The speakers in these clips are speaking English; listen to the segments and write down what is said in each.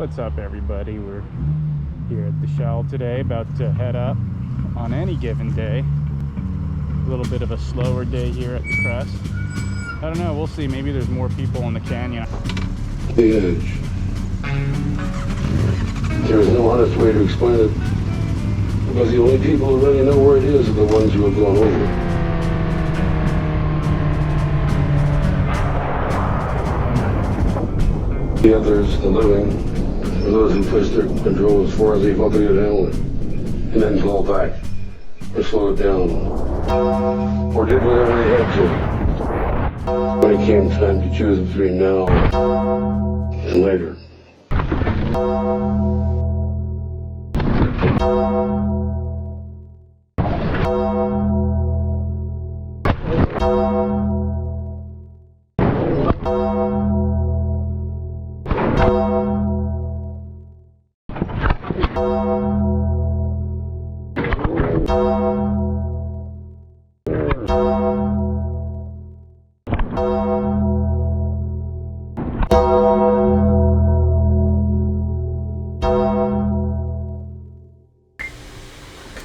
What's up, everybody? We're here at the shell today, about to head up on any given day. A little bit of a slower day here at the crest. I don't know, we'll see. Maybe there's more people in the canyon. The edge. There's no honest way to explain it, because the only people who really know where it is are the ones who have gone over it. The others, the living, are those who push their control as far as they felt they could handle it, and then fall back, or slow it down, or did whatever they had to. When it came time to choose between now and later.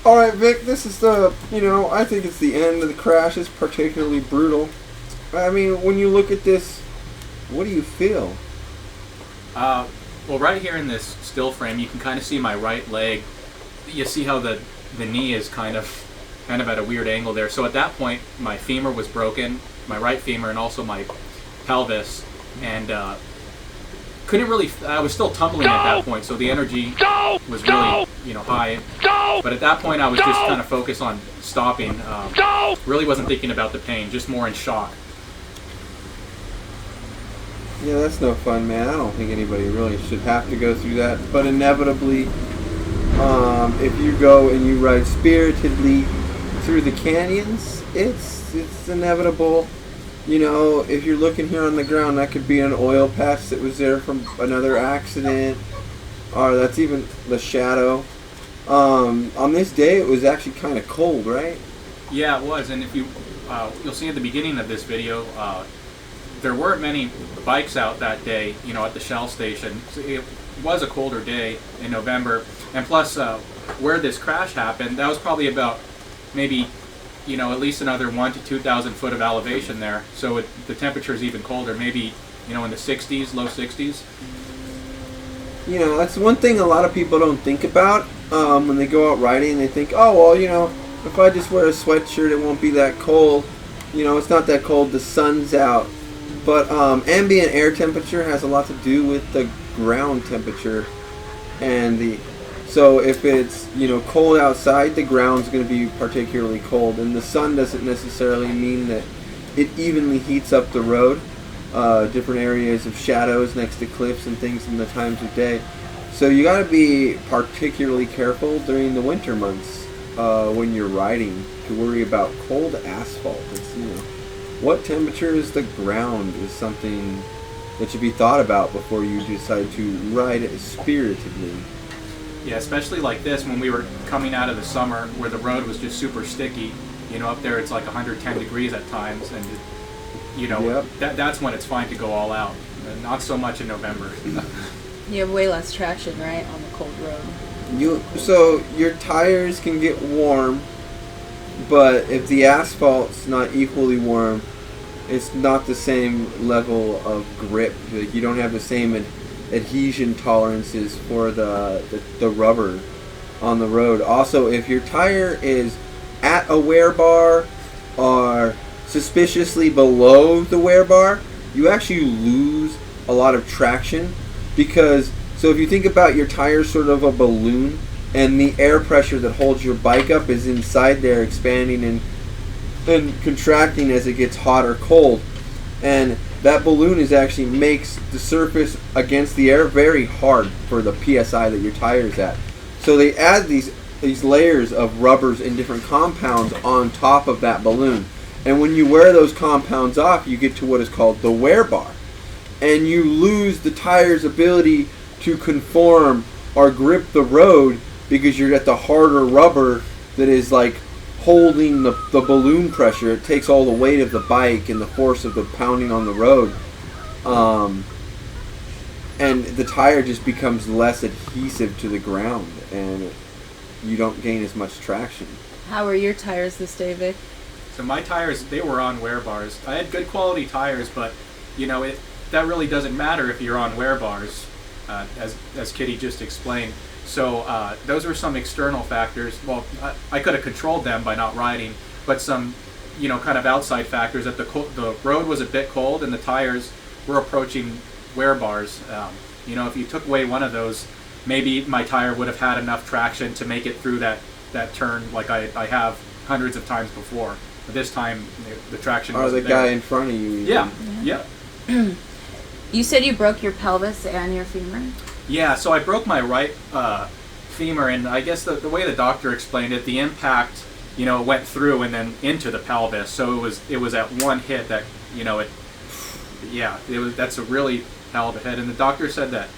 Alright, Vic, this is the, I think it's the end of the crash. It's particularly brutal. I mean, when you look at this, what do you feel? Well, right here in this still frame, you can kind of see my right leg. You see how the knee is kind of at a weird angle there. So at that point, my femur was broken, my right femur, and also my pelvis, and couldn't really. I was still tumbling at that point, so the energy was really, high. But at that point, I was just kind of focused on stopping. Really wasn't thinking about the pain, just more in shock. Yeah, that's no fun, man. I don't think anybody really should have to go through that. But inevitably, if you go and you ride spiritedly through the canyons, it's inevitable. If you're looking here on the ground, that could be an oil patch that was there from another accident, or that's even the shadow. On this day, it was actually kind of cold, right? Yeah, it was. And if you'll see at the beginning of this video, there weren't many bikes out that day, at the Shell station. So it was a colder day in November. And plus, where this crash happened, that was probably about maybe, at least another 1,000 to 2,000 foot of elevation there. So the temperature is even colder, maybe, in the 60s, low 60s. That's one thing a lot of people don't think about when they go out riding. They think, oh, well, if I just wear a sweatshirt, it won't be that cold. It's not that cold. The sun's out. But ambient air temperature has a lot to do with the ground temperature. So if it's, cold outside, the ground's going to be particularly cold. And the sun doesn't necessarily mean that it evenly heats up the road. Different areas of shadows next to cliffs and things in the times of day. So you got to be particularly careful during the winter months when you're riding to worry about cold asphalt. It's, what temperature is the ground is something that should be thought about before you decide to ride it spiritedly. Yeah, especially like this when we were coming out of the summer where the road was just super sticky. Up there it's like 110 degrees at times, and yep. That's when it's fine to go all out. Not so much in November. You have way less traction, right, on the cold road. So your tires can get warm, but if the asphalt's not equally warm, it's not the same level of grip. Like, you don't have the same adhesion tolerances for the rubber on the road. Also, if your tire is at a wear bar or suspiciously below the wear bar, you actually lose a lot of traction, because so if you think about your tire sort of a balloon, and the air pressure that holds your bike up is inside there, expanding and contracting as it gets hot or cold, and that balloon actually makes the surface against the air very hard for the PSI that your tire is at. So they add these layers of rubbers and different compounds on top of that balloon. And when you wear those compounds off, you get to what is called the wear bar. And you lose the tire's ability to conform or grip the road, because you're at the harder rubber that is like holding the balloon pressure. It takes all the weight of the bike and the force of the pounding on the road. and the tire just becomes less adhesive to the ground, and you don't gain as much traction. How are your tires this day, Vic? So my tires, they were on wear bars. I had good quality tires, but that really doesn't matter if you're on wear bars, as Kitty just explained. So those were some external factors. Well, I could have controlled them by not riding, but some, kind of outside factors that the road was a bit cold and the tires were approaching wear bars. If you took away one of those, maybe my tire would have had enough traction to make it through that turn like I have hundreds of times before. But this time, the traction or wasn't the there. guy in front of you. Yeah. You said you broke your pelvis and your femur? Yeah, so I broke my right femur, and I guess the way the doctor explained it, the impact, went through and then into the pelvis. So it was at one hit that, that's a really hell of a hit. And the doctor said that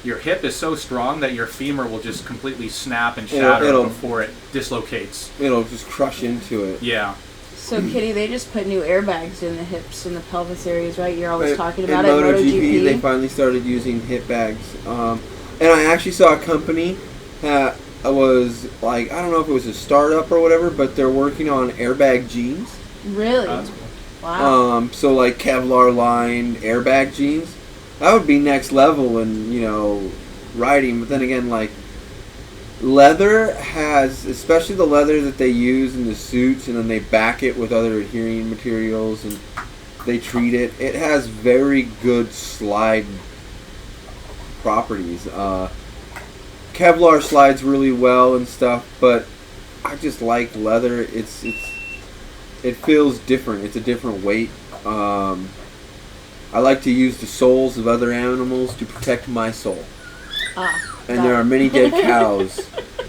your hip is so strong that your femur will just completely snap and shatter before it dislocates. It'll just crush into it. Yeah. So, Kitty, they just put new airbags in the hips and the pelvis areas, right? You're always talking about in it. MotoGP, they finally started using hip bags. And I actually saw a company that was like, I don't know if it was a startup or whatever, but they're working on airbag jeans. Really? That's cool. Wow. So like Kevlar lined airbag jeans. That would be next level in, riding. But then again, like, leather has, especially the leather that they use in the suits, and then they back it with other adhering materials and they treat it. It has very good slide properties. Kevlar slides really well and stuff, but I just like leather. It feels different. It's a different weight. I like to use the soles of other animals to protect my soul. And there are many dead cows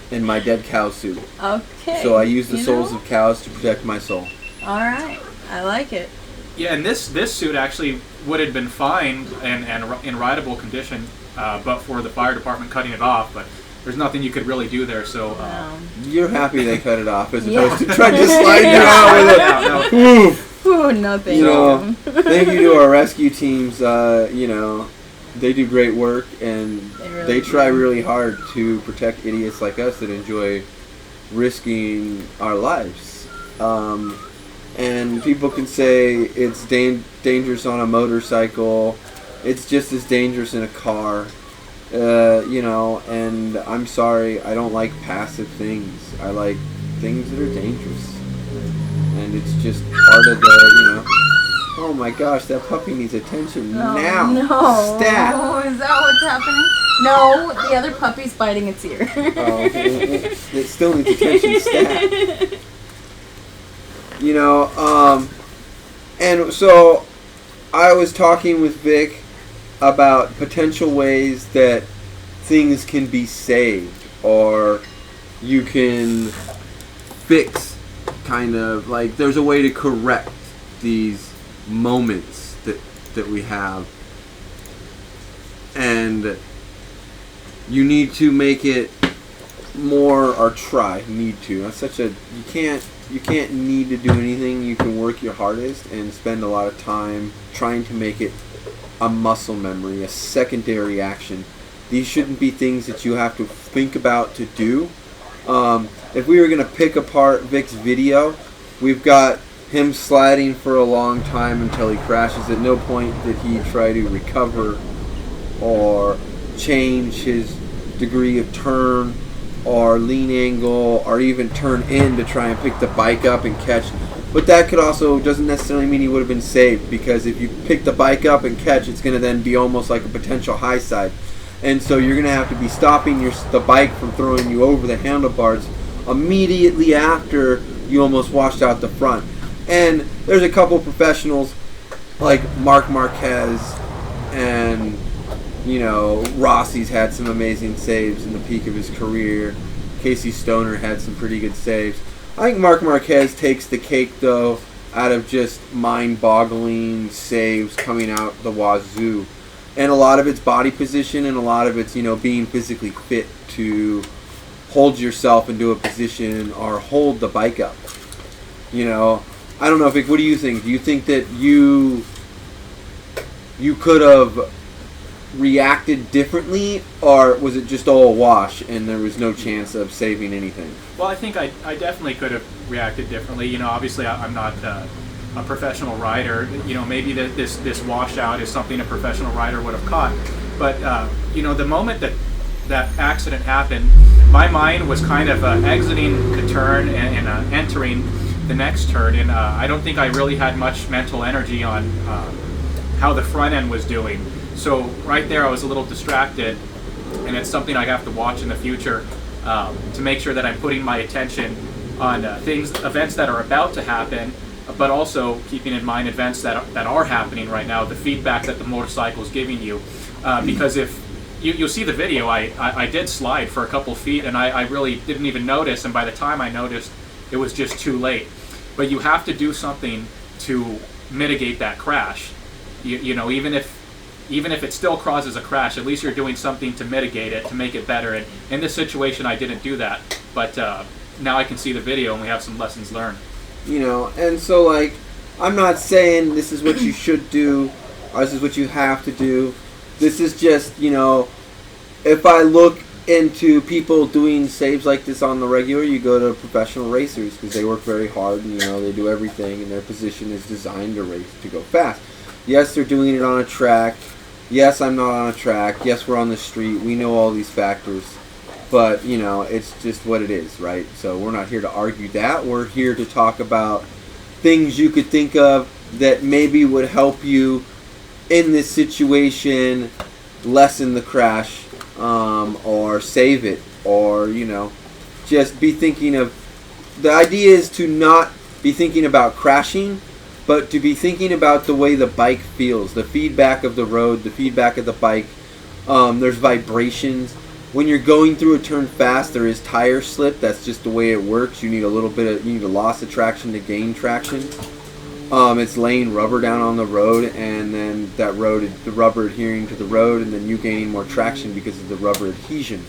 in my dead cow suit. Okay. So I use the soles of cows to protect my soul. All right. I like it. Yeah, and this suit actually would have been fine and in rideable condition, but for the fire department cutting it off. But there's nothing you could really do there. So you're happy they cut it off as opposed to trying to slide you out with it. No. Ooh, nothing. Thank you to our rescue teams. They do great work, and they try really hard to protect idiots like us that enjoy risking our lives. And people can say it's dangerous on a motorcycle. It's just as dangerous in a car. And I'm sorry, I don't like passive things. I like things that are dangerous. And it's just part of the, oh my gosh, that puppy needs attention now. No. Stat. Oh, is that what's happening? No, the other puppy's biting its ear. Oh, it still needs attention. Stat. And so I was talking with Vic about potential ways that things can be saved, or you can fix, kind of like there's a way to correct these moments that we have, and you need to make it more, or try. Need to. That's such a you can't need to do anything. You can work your hardest and spend a lot of time trying to make it a muscle memory, a secondary action. These shouldn't be things that you have to think about to do. If we were going to pick apart Vic's video, we've got him sliding for a long time until he crashes. At no point did he try to recover or change his degree of turn or lean angle or even turn in to try and pick the bike up and catch. But that could also doesn't necessarily mean he would have been saved, because if you pick the bike up and catch, it's going to then be almost like a potential high side. And so you're going to have to be stopping the bike from throwing you over the handlebars immediately after you almost washed out the front. And there's a couple professionals like Marc Marquez and, Rossi's had some amazing saves in the peak of his career. Casey Stoner had some pretty good saves. I think Marc Marquez takes the cake, though, out of just mind-boggling saves coming out the wazoo. And a lot of it's body position, and a lot of it's, being physically fit to hold yourself into a position or hold the bike up. I don't know, Vic, what do you think? Do you think that you could have reacted differently, or was it just all a wash and there was no chance of saving anything? Well, I think I definitely could have reacted differently. You know, obviously I'm not a professional rider. You know, maybe this washout is something a professional rider would have caught. But you know, the moment that accident happened, my mind was kind of exiting the turn and entering the next turn, and I don't think I really had much mental energy on how the front end was doing. So right there I was a little distracted, and it's something I have to watch in the future to make sure that I'm putting my attention on events that are about to happen, but also keeping in mind events that are happening right now, the feedback that the motorcycle is giving you. Because if you'll see the video, I did slide for a couple feet, and I really didn't even notice, and by the time I noticed, it was just too late. But you have to do something to mitigate that crash. You know, even if it still causes a crash, at least you're doing something to mitigate it, to make it better. And in this situation, I didn't do that. But now I can see the video, and we have some lessons learned. You know, and so, like, I'm not saying this is what you should do, or this is what you have to do. This is just, you know, if I look into people doing saves like this on the regular, you go to professional racers because they work very hard and, you know, they do everything, and their position is designed to race to go fast. Yes, they're doing it on a track. Yes, I'm not on a track. Yes, we're on the street. We know all these factors. But, you know, it's just what it is, right? So we're not here to argue that. We're here to talk about things you could think of that maybe would help you in this situation, lessen the crash, or save it, or, you know, just be thinking of, the idea is to not be thinking about crashing, but to be thinking about the way the bike feels, the feedback of the road, the feedback of the bike. There's vibrations. When you're going through a turn fast, there is tire slip. That's just the way it works. You need you need a loss of traction to gain traction. It's laying rubber down on the road, and then the rubber adhering to the road, and then you gaining more traction because of the rubber adhesion.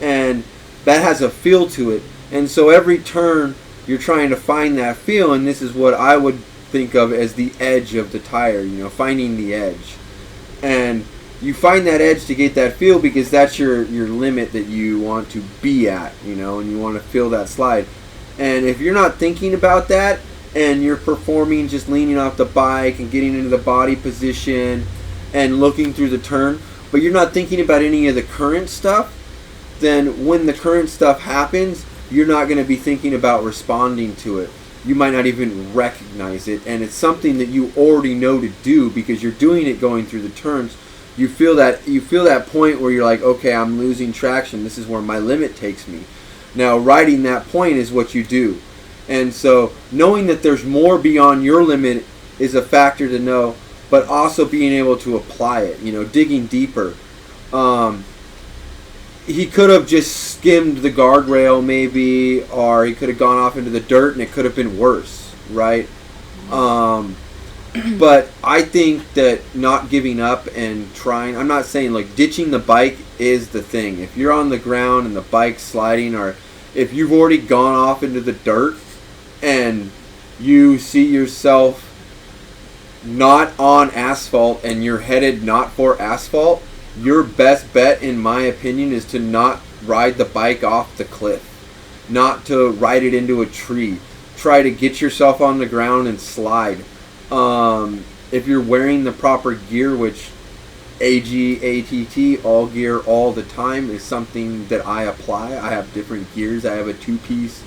And that has a feel to it. And so every turn, you're trying to find that feel, and this is what I would think of as the edge of the tire, you know, finding the edge. And you find that edge to get that feel because that's your limit that you want to be at, you know, and you want to feel that slide. And if you're not thinking about that, and you're performing just leaning off the bike and getting into the body position and looking through the turn, but you're not thinking about any of the current stuff, then when the current stuff happens, you're not going to be thinking about responding to it. You might not even recognize it, and it's something that you already know to do because you're doing it going through the turns. You feel that point where you're like, okay, I'm losing traction. This is where my limit takes me. Now, riding that point is what you do. And so knowing that there's more beyond your limit is a factor to know, but also being able to apply it, you know, digging deeper. He could have just skimmed the guardrail maybe, or he could have gone off into the dirt and it could have been worse, right? But I think that not giving up and trying, I'm not saying like ditching the bike is the thing. If you're on the ground and the bike's sliding, or if you've already gone off into the dirt and you see yourself not on asphalt and you're headed not for asphalt, your best bet, in my opinion, is to not ride the bike off the cliff, not to ride it into a tree. Try to get yourself on the ground and slide. If you're wearing the proper gear, which AGATT, all gear all the time, is something that I apply. I have different gears. I have a two-piece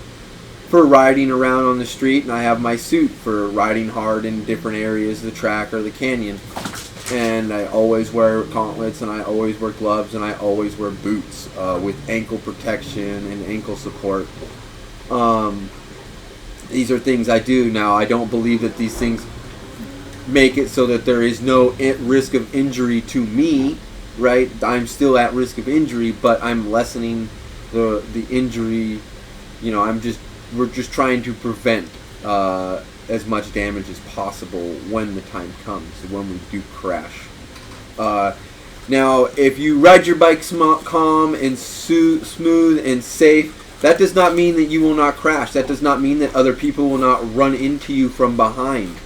for riding around on the street, and I have my suit for riding hard in different areas of the track or the canyon. And I always wear gauntlets, and I always wear gloves, and I always wear boots with ankle protection and ankle support. These are things I do. Now, I don't believe that these things make it so that there is no risk of injury to me, right? I'm still at risk of injury, but I'm lessening the injury. You know, we're just trying to prevent as much damage as possible when the time comes, when we do crash. Now, if you ride your bike calm and smooth and safe, that does not mean that you will not crash. That does not mean that other people will not run into you from behind.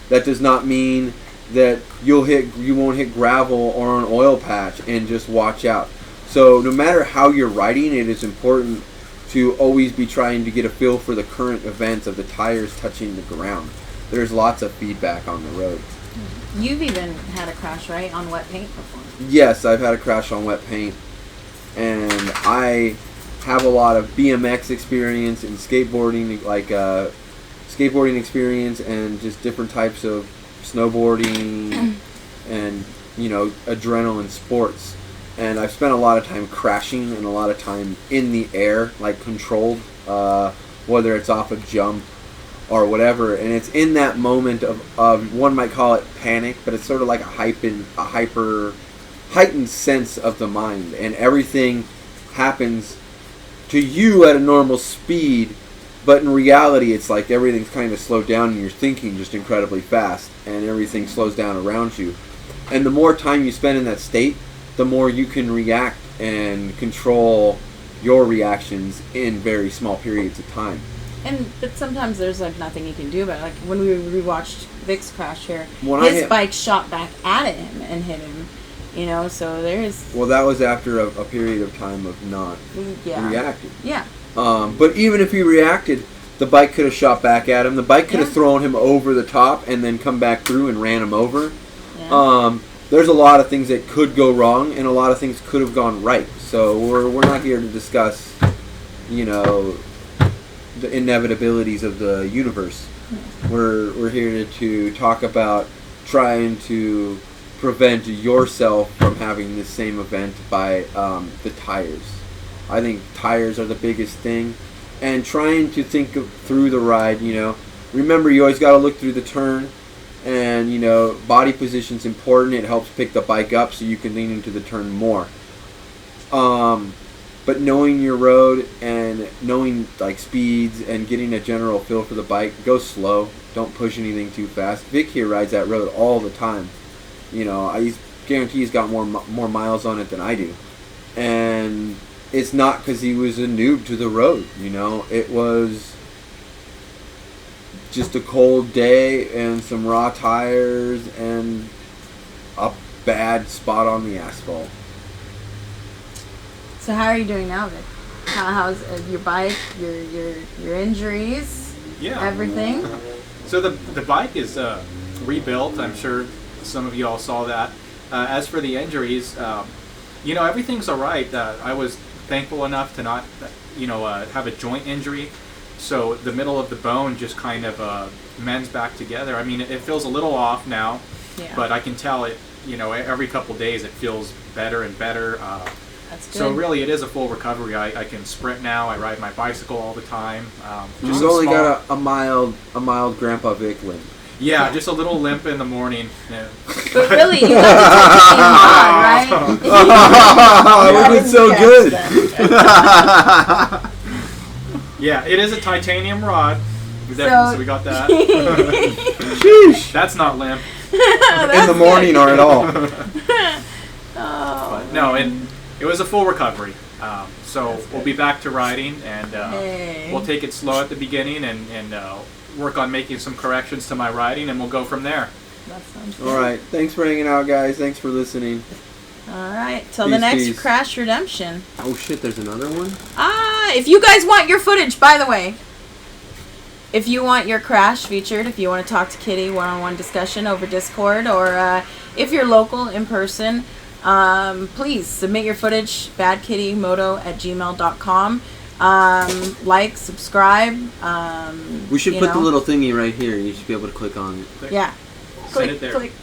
That does not mean that you won't hit gravel or an oil patch, and just watch out. So no matter how you're riding, it is important to always be trying to get a feel for the current events of the tires touching the ground. There's lots of feedback on the road. You've even had a crash, right, on wet paint before? Yes, I've had a crash on wet paint, and I have a lot of BMX experience and skateboarding, like skateboarding experience, and just different types of snowboarding and, you know, adrenaline sports. And I've spent a lot of time crashing and a lot of time in the air, like controlled, whether it's off a jump or whatever. And it's in that moment of one might call it panic, but it's sort of like a heightened sense of the mind, and everything happens to you at a normal speed, but in reality it's like everything's kind of slowed down and you're thinking just incredibly fast, and everything slows down around you. And the more time you spend in that state, the more you can react and control your reactions in very small periods of time. But sometimes there's like nothing you can do about it. Like when we rewatched Vic's crash here, When bike shot back at him and hit him. You know, so there's... Well, that was after a period of time of not reacting. Yeah. But even if he reacted, the bike could have shot back at him. The bike could have thrown him over the top and then come back through and ran him over. Yeah. There's a lot of things that could go wrong, and a lot of things could have gone right. So we're not here to discuss, you know, the inevitabilities of the universe. We're here to talk about trying to prevent yourself from having this same event by the tires. I think tires are the biggest thing, and trying to think through the ride. You know, remember, you always got to look through the turn, and you know, body position's important. It helps pick the bike up so you can lean into the turn more. But knowing your road and knowing like speeds and getting a general feel for the bike, go slow. Don't push anything too fast. Vic here rides that road all the time. You know, I guarantee he's got more miles on it than I do. And it's not because he was a noob to the road, you know. It was just a cold day and some raw tires and a bad spot on the asphalt. So how are you doing now, Vic? How's your bike, your injuries, everything? So the bike is rebuilt. I'm sure some of you all saw that. As for the injuries, you know, everything's all right. I was thankful enough to not, you know, have a joint injury. So the middle of the bone just kind of mends back together. I mean, it feels a little off now, but I can tell it, you know, every couple days it feels better and better. That's good. So really, it is a full recovery. I can sprint now. I ride my bicycle all the time. You've only got a mild Grandpa Vic limp. Yeah, just a little limp in the morning. Yeah. But really, you got the titanium rod, right? It would have been so good. Yeah, it is a titanium rod. So we got that. Sheesh. That's not limp. In the morning or at all. But no, it was a full recovery. So we'll be back to riding, and we'll take it slow at the beginning and work on making some corrections to my riding, and we'll go from there. That sounds good. All right. Thanks for hanging out, guys. Thanks for listening. All right. Till the next Peace. Crash Redemption. Oh, shit. There's another one? If you guys want your footage, by the way, if you want your crash featured, if you want to talk to Kitty, one-on-one discussion over Discord, or if you're local in person, please submit your footage, badkittymoto@gmail.com. Like, subscribe. We should put the little thingy right here. You should be able to click on it. Yeah. Send it there. Click.